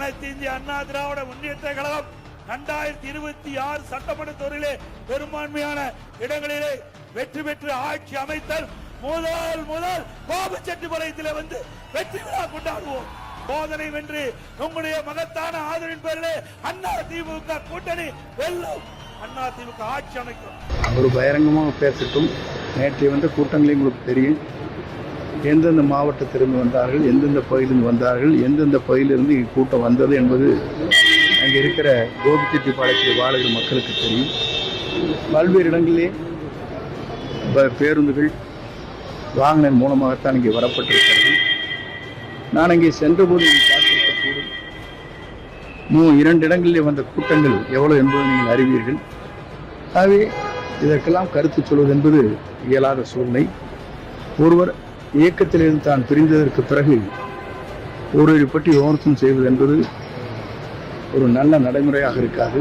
அனைத்து இந்திய அண்ணா திராவிட முன்னேற்ற கழகம் 2026 சட்டமன்ற தேர்தலிலே பெரும்பான்மையான இடங்களிலே வெற்றி பெற்று ஆட்சி அமைத்தல் முதல் கோபச்செட்டிப்பாளையத்திலே வந்து வெற்றி விழா கொண்டாடுவோம். போதனை வென்று உங்களுடைய மகத்தான ஆதரவின் பேரிலே அண்ணா திமுக கூட்டணி வெல்லும். அண்ணா திமுக ஆட்சி அமைக்கும். ஒரு பகிரங்கமாக பேசட்டும். நேற்றைய வந்த கூட்டங்களே உங்களுக்கு தெரியும். எந்தெந்த மாவட்டத்திலிருந்து வந்தார்கள், எந்தெந்த பகுதியிலிருந்து வந்தார்கள், எந்தெந்த பகுதியிலிருந்து கூட்டம் வந்தது என்பது அங்கே இருக்கிற கோபிச்செட்டிப்பாளையத்தில் வாழுகிற மக்களுக்கு தெரியும். பல்வேறு இடங்களிலே பேருந்துகள் வாகனம் மூலமாகத்தான் இங்கே வரப்பட்டிருக்கிறது. நான் அங்கே சென்றபோது பார்த்திருக்கக்கூடும். 2 இடங்களிலே வந்த கூட்டங்கள் எவ்வளவு என்பதை நீங்கள் அறிவீர்கள். ஆகவே இதற்கெல்லாம் கருத்து சொல்வது என்பது இயலாத சூழ்நிலை. ஒருவர் இயக்கத்திலிருந்து தான் பிரிந்ததற்கு பிறகு ஒருவரை பற்றி விமர்சனம் செய்வது என்பது ஒரு நல்ல நடைமுறையாக இருக்காது.